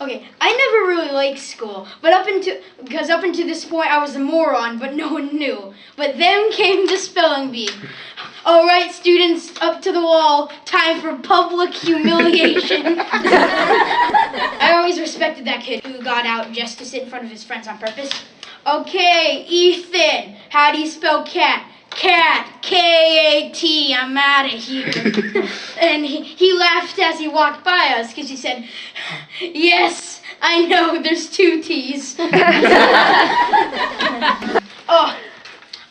Okay, I never really liked school, but up until this point I was a moron, but no one knew. But then came the spelling bee. All right, students, up to the wall. Time for public humiliation. I always respected that kid who got out just to sit in front of his friends on purpose. Okay, Ethan, how do you spell cat? Cat, K-A-T, I'm out of here. And he laughed as he walked by us because he said, yes, I know, there's 2 T's. Oh,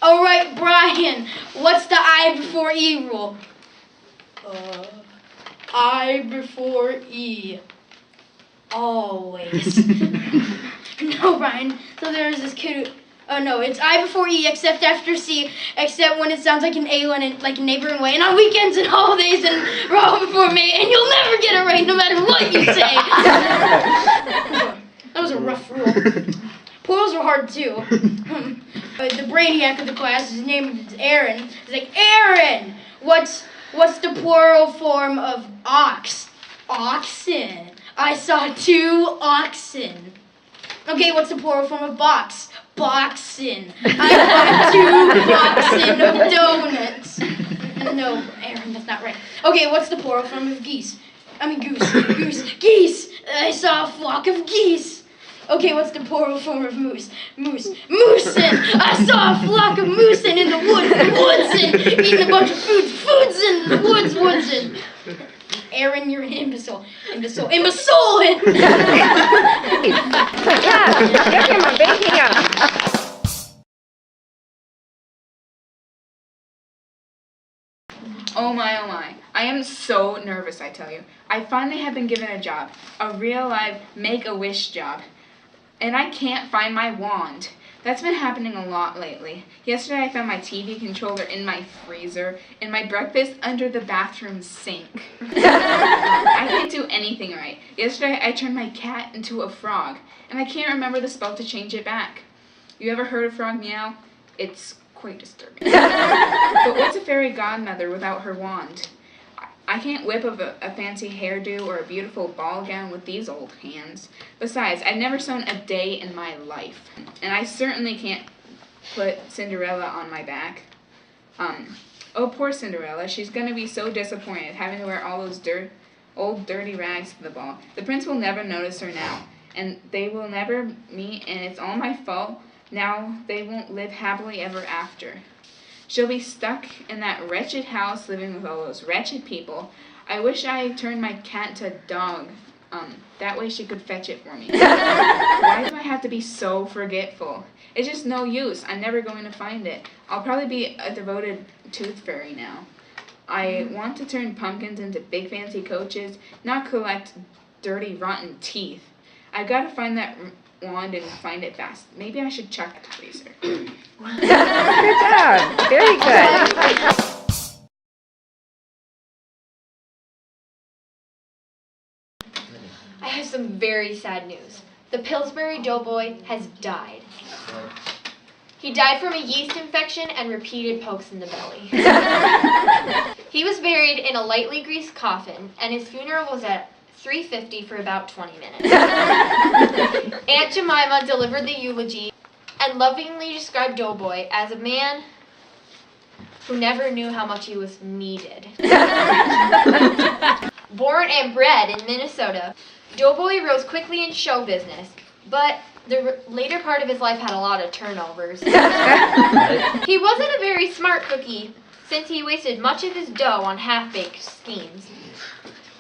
all right, Brian, what's the I before E rule? I before E. Always. No, Brian, so there's this kid who... Oh no, it's I before E except after C, except when it sounds like an A in like a neighboring way, and on weekends and holidays and raw before me, and you'll never get it right no matter what you say. That was a rough rule. Plurals were hard too. The brainiac of the class, his name is Aaron. He's like, Aaron, what's the plural form of ox? Oxen. I saw 2 oxen. Okay, what's the plural form of box? Boxin'. I bought 2 boxin' of donuts. No, Aaron, that's not right. Okay, what's the plural form of geese? Goose. Geese. I saw a flock of geese. Okay, what's the plural form of moose? Moosin'. I saw a flock of moosin' in the woods. Woodsin'. Eating a bunch of foods in the woods. Woodsin'. Aaron, you're an imbecile. Imbecile. Oh my. I am so nervous, I tell you. I finally have been given a job. A real live Make-A-Wish job. And I can't find my wand. That's been happening a lot lately. Yesterday I found my TV controller in my freezer and my breakfast under the bathroom sink. I can't do anything right. Yesterday I turned my cat into a frog and I can't remember the spell to change it back. You ever heard a frog meow? It's quite disturbing. But what's a fairy godmother without her wand? I can't whip up a fancy hairdo or a beautiful ball gown with these old hands. Besides, I've never sewn a day in my life. And I certainly can't put Cinderella on my back. Oh, poor Cinderella. She's going to be so disappointed having to wear all those old dirty rags to the ball. The prince will never notice her now. And they will never meet, and it's all my fault. Now they won't live happily ever after. She'll be stuck in that wretched house living with all those wretched people. I wish I turned my cat to a dog. That way she could fetch it for me. Why do I have to be so forgetful? It's just no use. I'm never going to find it. I'll probably be a devoted tooth fairy now. I want to turn pumpkins into big fancy coaches, not collect dirty, rotten teeth. I've got to find that wand and find it fast. Maybe I should check the freezer. Good job. Very good. I have some very sad news. The Pillsbury Doughboy has died. He died from a yeast infection and repeated pokes in the belly. He was buried in a lightly greased coffin, and his funeral was at 3:50 for about 20 minutes. Aunt Jemima delivered the eulogy and lovingly described Doughboy as a man who never knew how much he was needed. Born and bred in Minnesota, Doughboy rose quickly in show business, but the later part of his life had a lot of turnovers. He wasn't a very smart cookie, since he wasted much of his dough on half-baked schemes.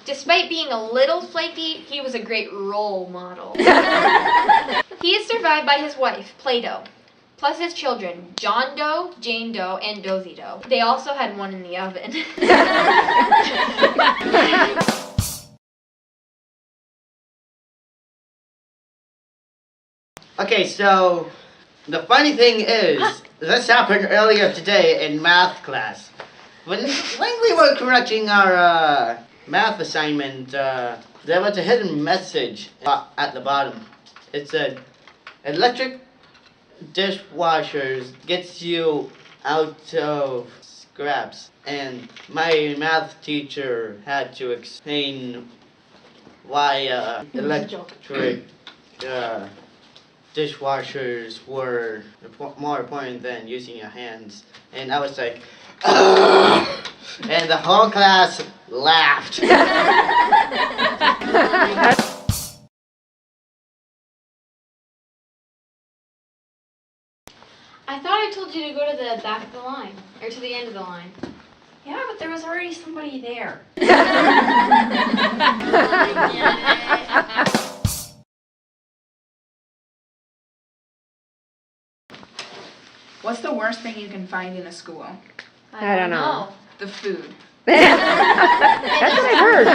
Despite being a little flaky, he was a great role model. He is survived by his wife, Play-Doh, plus his children, John Doe, Jane Doe, and Dozy Doe. They also had one in the oven. Okay, so the funny thing is, this happened earlier today in math class. When we were correcting our math assignment, there was a hidden message at the bottom. It said, electric dishwashers gets you out of scraps. And my math teacher had to explain why electric dishwashers were more important than using your hands. And I was like, "Ugh!" And the whole class laughed. I thought I told you to go to the back of the line, or to the end of the line. Yeah, but there was already somebody there. What's the worst thing you can find in a school? I don't know. The food. That's what I heard.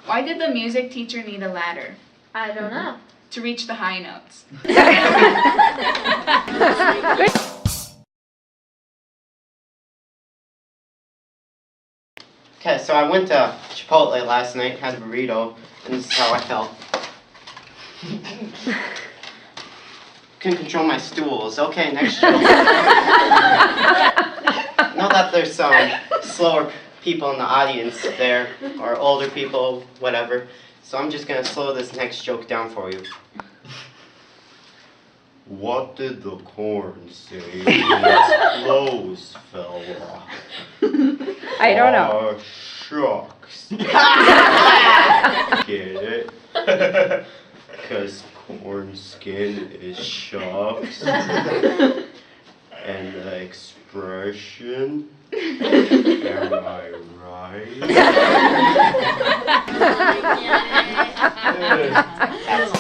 Why did the music teacher need a ladder? I don't know. To reach the high notes. Okay, so I went to Chipotle last night, had a burrito, and this is how I felt. Couldn't control my stools. Okay, next joke. Know that there's some slower people in the audience there, or older people, whatever. So I'm just gonna slow this next joke down for you. What did the corn say when its clothes fell off? I don't know. Oh, shucks. Get it? Because corn skin is shucks. And the expression, am I right? That's